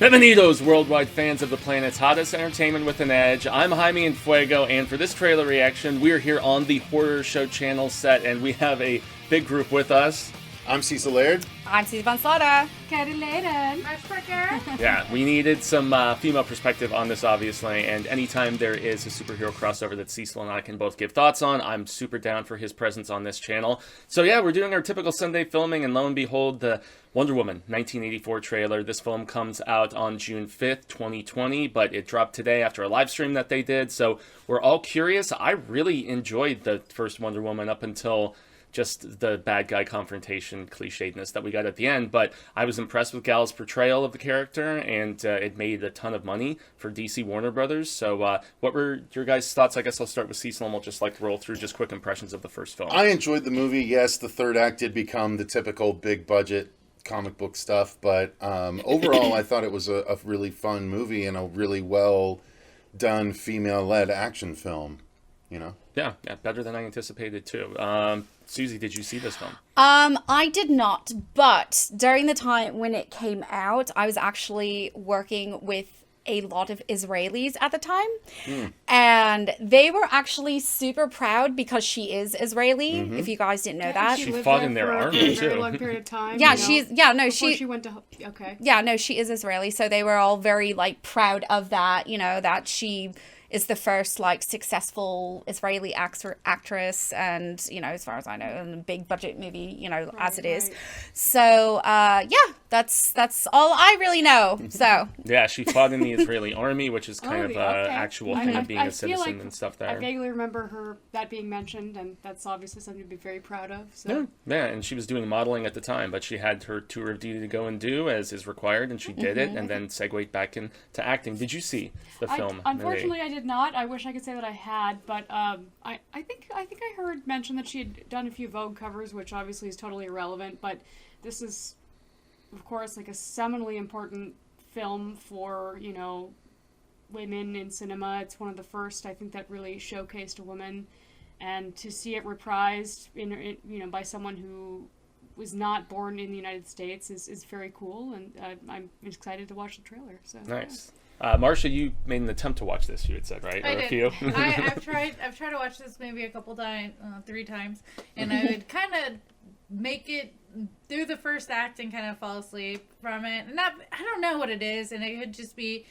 Bienvenidos, worldwide fans of the planet's hottest entertainment with an edge. I'm Jaime En Fuego, and for this trailer reaction, we're here on the Horror Show channel set, and we have a big group with us. I'm Cecil Laird. I'm Cecil Van Slaughter. Katie Layden. Yeah, we needed some female perspective on this, obviously, and anytime there is a superhero crossover that Cecil and I can both give thoughts on, I'm super down for his presence on this channel. So yeah, we're doing our typical Sunday filming, and lo and behold, the Wonder Woman 1984 trailer. This film comes out on June 5th, 2020, but it dropped today after a live stream that they did, so we're all curious. I really enjoyed the first Wonder Woman up until just the bad guy confrontation clichédness that we got at the end, but I was impressed with Gal's portrayal of the character, and it made a ton of money for DC Warner Brothers. So what were your guys' thoughts? I guess I'll start with Cecil, and we'll just roll through just quick impressions of the first film. I enjoyed the movie. Yes, the third act did become the typical big budget comic book stuff, but overall I thought it was a really fun movie and a really well done female-led action film, you know? Yeah, better than I anticipated too. Susie, did you see this film? I did not, but during the time when it came out, I was actually working with a lot of Israelis at the time, and they were actually super proud because she is Israeli. If you guys didn't know that, she fought in their army for a very too. long period of time. Yeah, she went to she is Israeli, so they were all very proud of that. You know, that she is the first successful Israeli actress, and as far as I know, in a big budget movie, as it is. So that's all I really know. So yeah, she fought in the Israeli army, which is kind of actual thing of being a citizen and stuff there. I vaguely remember that being mentioned, and that's obviously something to be very proud of. So. Yeah, and she was doing modeling at the time, but she had her tour of duty to go and do as is required, and she did it, and then segued back into acting. Did you see the film? Unfortunately, I did not. I wish I could say that I had, but I think I heard mention that she had done a few Vogue covers, which obviously is totally irrelevant. But this is, of course, a seminally important film for women in cinema. It's one of the first, I think, that really showcased a woman, and to see it reprised by someone who was not born in the United States is very cool, and I'm excited to watch the trailer. So nice. Marsha, you made an attempt to watch this, you had said, right? I or did. A few? I've tried to watch this maybe a couple times, 3 times, and I would kind of make it through the first act and kind of fall asleep from it. And I don't know what it is, and it could just be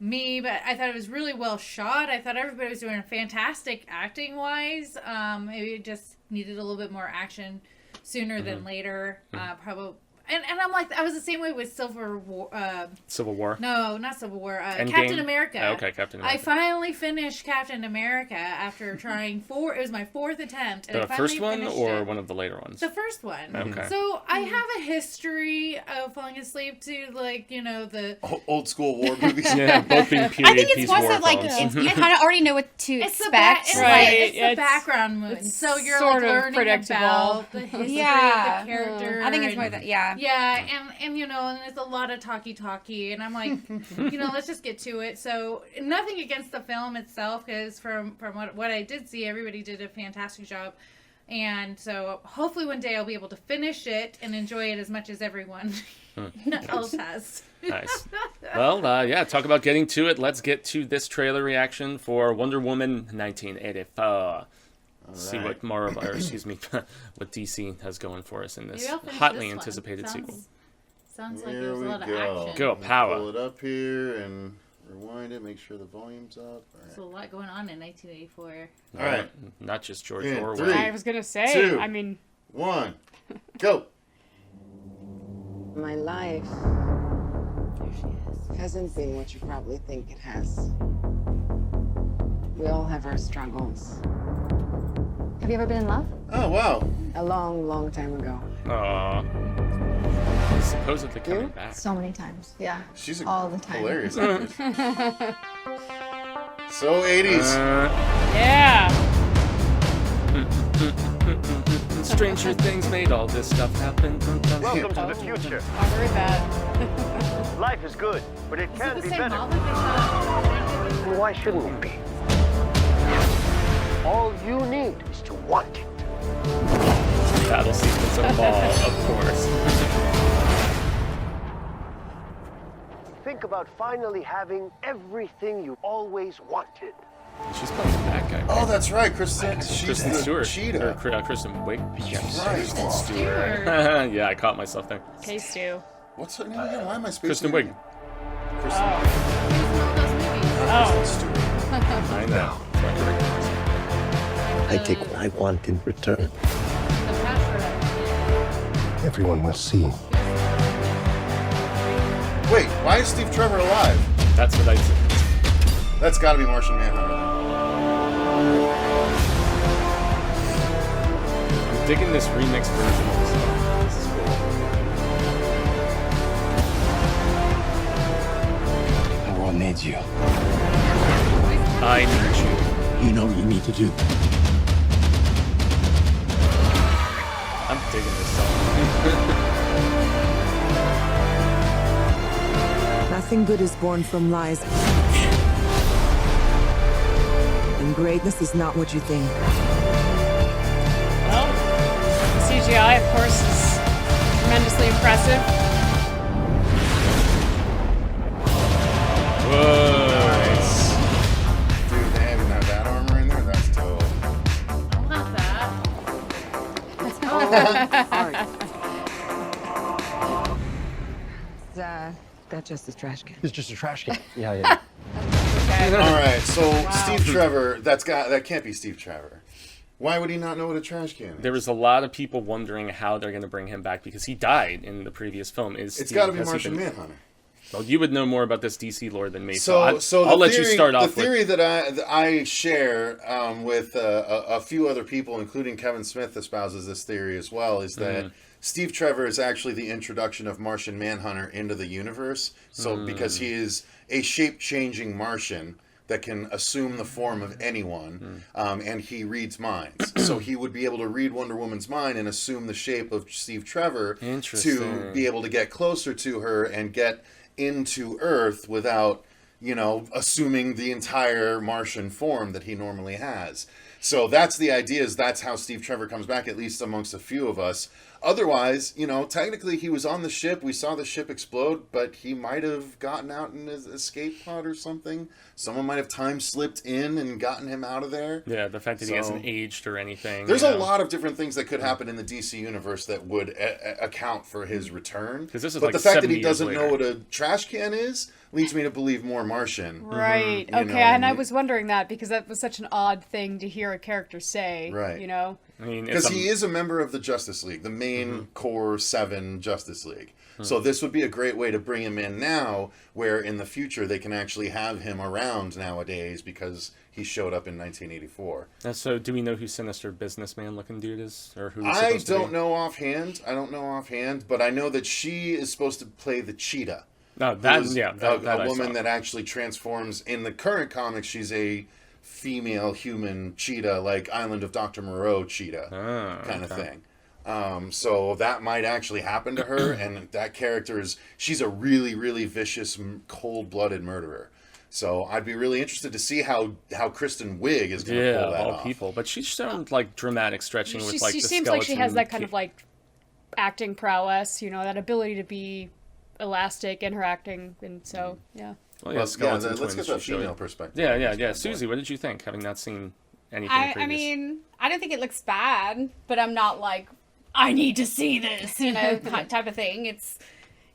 me, but I thought it was really well shot. I thought everybody was doing fantastic acting-wise. Maybe it just needed a little bit more action sooner than later. Probably. And I'm I was the same way with Civil War. No, not Civil War. Captain America. Oh, okay, Captain America. I finally finished Captain America after trying it was my 4th attempt. And the first one or one of the later ones? The first one. Okay. So I have a history of falling asleep to the old school war movies. Yeah, both being period I think it's piece more war so films. you kind of already know what to expect. It's the background movie. So you're sort of learning predictable. about the history of the character. I think it's more that, Yeah, and and there's a lot of talky, and I'm like, let's just get to it. So nothing against the film itself, because from what I did see, everybody did a fantastic job, and so hopefully one day I'll be able to finish it and enjoy it as much as everyone else has. Nice. Well, talk about getting to it. Let's get to this trailer reaction for Wonder Woman 1984. See what what DC has going for us in this hotly anticipated sequel. Sounds like there's a lot of action. Go, power. Pull it up here and rewind it, make sure the volume's up. All right. There's a lot going on in 1984. All right. Not just George Orwell. 3, I was gonna say. 2, I mean, 1, go. My life hasn't been what you probably think it has. We all have our struggles. Have you ever been in love? Oh, wow. A long, long time ago. Aww. Supposedly coming back. So many times. Yeah. She's all the time. Hilarious actress. So 80s. yeah. Stranger Things made all this stuff happen. Welcome to the future. I heard that. Life is good, but it can be better. Well, why shouldn't it be? All you need is to want it. Battle sequence of Ball, of course. think about finally having everything you always wanted. She's playing the bad guy. Oh, that's right, Kristen. She's Kristen the Stewart. cheetah. Or Kristen Wiig. Kristen Stewart. Yeah, I caught myself there. Okay, Stu. What's her name again? Why am I spacing? Kristen her Wiig. name? Kristen. Oh. Kristen Stewart. I know. I take what I want in return. Everyone must see. Wait, why is Steve Trevor alive? That's what I said. That's got to be Martian Manhunter. I'm digging this remixed version of the song. This is cool. The world needs you. I need you. You know what you need to do. I'm digging this song. Nothing good is born from lies. And greatness is not what you think. Well, CGI, of course, is tremendously impressive. Whoa. Nice. Dude, they even have that armor in there? That's dope. I want that. That's just a trash can. It's just a trash can. Yeah. All right, so Steve Trevor, that can't be Steve Trevor. Why would he not know what a trash can is? There was a lot of people wondering how they're going to bring him back because he died in the previous film. It's got to be Martian Manhunter. Well, you would know more about this DC lore than me, So I'll let you start off. The theory that I share with a few other people, including Kevin Smith, espouses this theory as well, is that Steve Trevor is actually the introduction of Martian Manhunter into the universe. So because he is a shape-changing Martian that can assume the form of anyone, and he reads minds. So he would be able to read Wonder Woman's mind and assume the shape of Steve Trevor to be able to get closer to her and get into Earth without, assuming the entire Martian form that he normally has. So that's the idea, is that's how Steve Trevor comes back, at least amongst a few of us. Otherwise, technically he was on the ship. We saw the ship explode, but he might have gotten out in his escape pod or something. Someone might have time slipped in and gotten him out of there. Yeah, the fact that he hasn't aged or anything. There's a lot of different things that could happen in the DC universe that would account for his return. This is but like the fact that 70 he doesn't years know later. what a trash can is leads me to believe more Martian. Right. You Okay, know, and I was wondering that because that was such an odd thing to hear a character say. Right. I mean, because he is a member of the Justice League, the main core 7 Justice League. So this would be a great way to bring him in now, where in the future they can actually have him around nowadays because he showed up in 1984. So do we know who Sinister Businessman looking dude is? Or who? I don't know offhand, but I know that she is supposed to play the cheetah. No, a woman that actually transforms. In the current comics, she's a female human cheetah, like Island of Dr. Moreau cheetah kind of thing. So that might actually happen to her, and that character she's a really, really vicious, cold-blooded murderer. So I'd be really interested to see how Kristen Wiig is going to pull that off. People, but she's shown like dramatic stretching with like she the seems like she has that kind skeleton of like acting prowess, that ability to be elastic in her acting, and so yeah. Well, yeah, let's get that female perspective. Yeah. Susie, what did you think, having not seen anything previous? I mean, I don't think it looks bad, but I'm not like, I need to see this, type of thing. It's,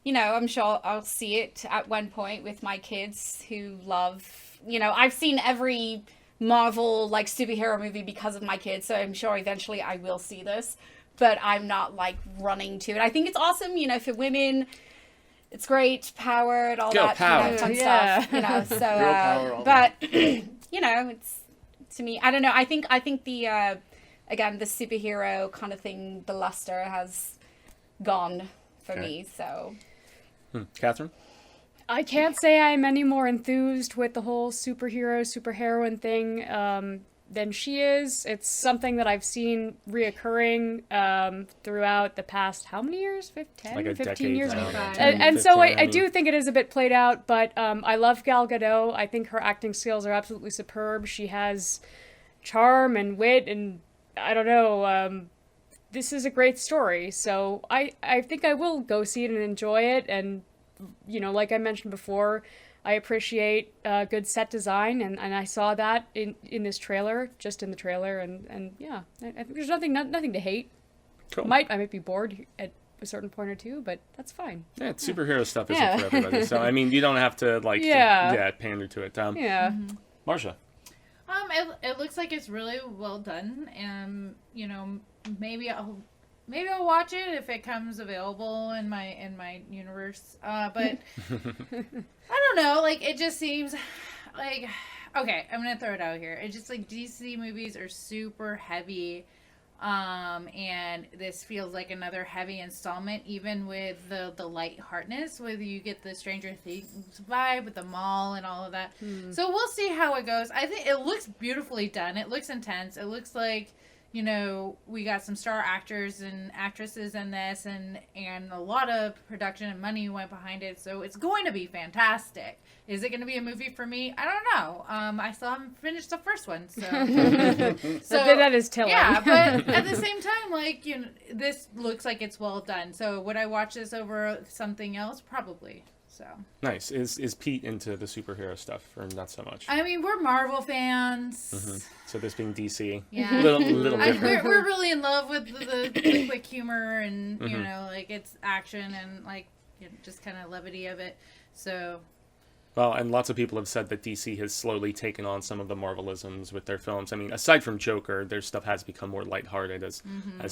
I'm sure I'll see it at one point with my kids who love, I've seen every Marvel, like, superhero movie because of my kids, so I'm sure eventually I will see this, but I'm not, like, running to it. I think it's awesome, for women. It's great, power and all that fun stuff, so, Girl power, but, it's, to me, I don't know, I think the, again, the superhero kind of thing, the luster has gone for me, so. Catherine? I can't say I'm any more enthused with the whole superheroine thing than she is. It's something that I've seen reoccurring throughout the past, how many years? 10, like 15 years? Now. And so I do think it is a bit played out, but I love Gal Gadot. I think her acting skills are absolutely superb. She has charm and wit, and I don't know, this is a great story. So I think I will go see it and enjoy it, and like I mentioned before, I appreciate good set design, and I saw that in this trailer, just in the trailer, and yeah, I think there's nothing to hate. Cool. I might be bored at a certain point or two, but that's fine. Yeah, it's superhero stuff isn't for everybody. So I mean, you don't have to pander to it. Marsha. It looks like it's really well done, and maybe I'll watch it if it comes available in my universe. But I don't know. Like, it just seems like, okay, I'm gonna throw it out here. It's just like DC movies are super heavy. And this feels like another heavy installment, even with the lightheartedness, whether you get the Stranger Things vibe with the mall and all of that. So we'll see how it goes. I think it looks beautifully done. It looks intense. It looks like, we got some star actors and actresses in this, and a lot of production and money went behind it. So it's going to be fantastic. Is it going to be a movie for me? I don't know. I still haven't finished the first one, so that is telling. Yeah, but at the same time, this looks like it's well done. So would I watch this over something else? Probably. So nice. Is Pete into the superhero stuff, or not so much? I mean, we're Marvel fans. Mm-hmm. So this being DC, yeah, little different. We're really in love with the quick humor and it's action and just kind of levity of it. So. Well, and lots of people have said that DC has slowly taken on some of the Marvelisms with their films. I mean, aside from Joker, their stuff has become more lighthearted as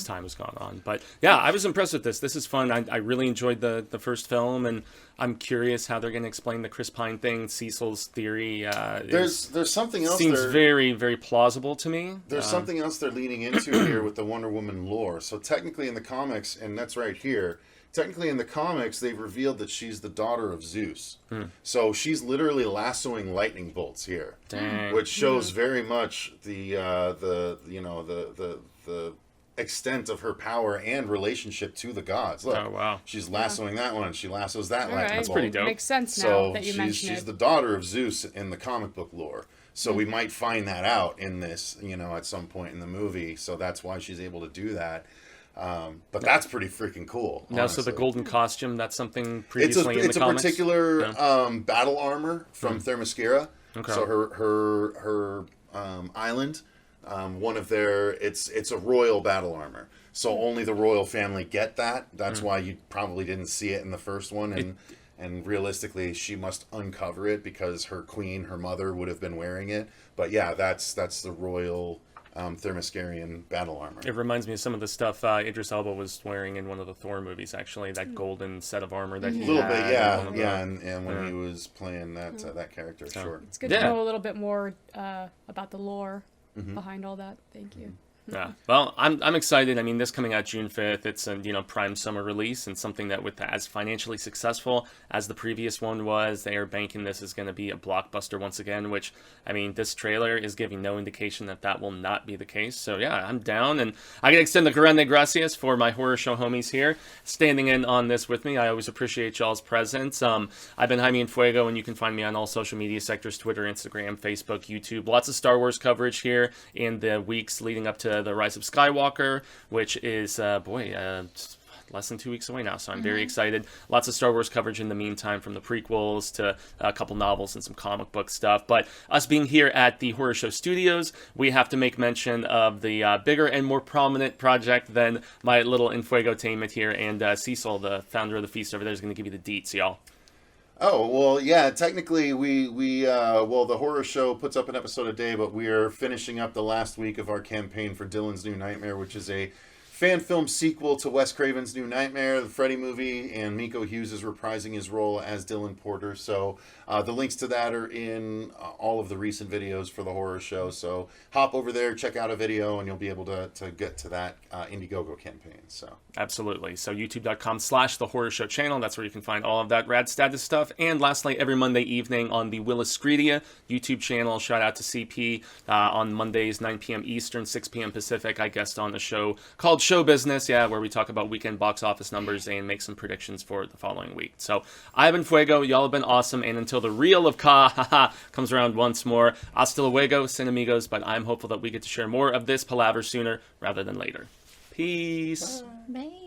time has gone on. But yeah, I was impressed with this. This is fun. I really enjoyed the first film, and I'm curious how they're going to explain the Chris Pine thing. Cecil's theory there's something else seems very, very plausible to me. There's something else they're leaning into here with the Wonder Woman lore. So technically in the comics, and that's right here, technically in the comics, they've revealed that she's the daughter of Zeus. So she's literally lassoing lightning bolts here, which shows very much the extent of her power and relationship to the gods. Look, oh wow, she's lassoing that one, she lassos that lightning bolt. That's pretty dope. Makes sense now that you mention it. She's the daughter of Zeus in the comic book lore. So we might find that out in this, at some point in the movie. So that's why she's able to do that. But that's pretty freaking cool. Now, honestly. so the golden costume, that's something previously in the comics? It's a particular battle armor from Themyscira. Okay. So her island, one of their, it's a royal battle armor. So only the royal family get that. That's why you probably didn't see it in the first one. And realistically, she must uncover it because her queen, her mother, would have been wearing it. But yeah, that's the royal Themyscirian battle armor. It reminds me of some of the stuff Idris Elba was wearing in one of the Thor movies, actually. That golden set of armor that he had. A little bit, yeah. And when he was playing that character, sure. It's good to know a little bit more about the lore behind all that. Thank you. Yeah, well, I'm excited. I mean, this coming out June 5th, it's a prime summer release, and something that with as financially successful as the previous one was, they are banking this is going to be a blockbuster once again. Which, I mean, this trailer is giving no indication that will not be the case. So yeah, I'm down, and I can extend the grande gracias for my horror show homies here standing in on this with me. I always appreciate y'all's presence. I've been Jaime En Fuego, and you can find me on all social media sectors: Twitter, Instagram, Facebook, YouTube. Lots of Star Wars coverage here in the weeks leading up to the Rise of Skywalker, which is less than 2 weeks away now, so I'm very excited. Lots of Star Wars coverage in the meantime, from the prequels to a couple novels and some comic book stuff. But us being here at the Horror Show Studios, we have to make mention of the bigger and more prominent project than my little Enfuegotainment here, and Cecil, the founder of the Feast over there, is going to give you the deets, y'all. Oh, well, yeah, technically the Horror Show puts up an episode a day, but we are finishing up the last week of our campaign for Dylan's New Nightmare, which is a fan film sequel to Wes Craven's New Nightmare, the Freddy movie, and Miko Hughes is reprising his role as Dylan Porter. So the links to that are in all of the recent videos for the Horror Show. So hop over there, check out a video, and you'll be able to get to that Indiegogo campaign. So absolutely. So youtube.com/The Horror Show channel. That's where you can find all of that rad status stuff. And lastly, every Monday evening on the Willis Screedia YouTube channel, shout out to CP, on Mondays, 9 p.m. Eastern, 6 p.m. Pacific, I guest on the show called Show Business, where we talk about weekend box office numbers and make some predictions for the following week. So I've been Fuego, y'all have been awesome, and until the reel of Ka comes around once more, hasta luego, Cinemigos, but I'm hopeful that we get to share more of this palaver sooner rather than later. Peace. Bye.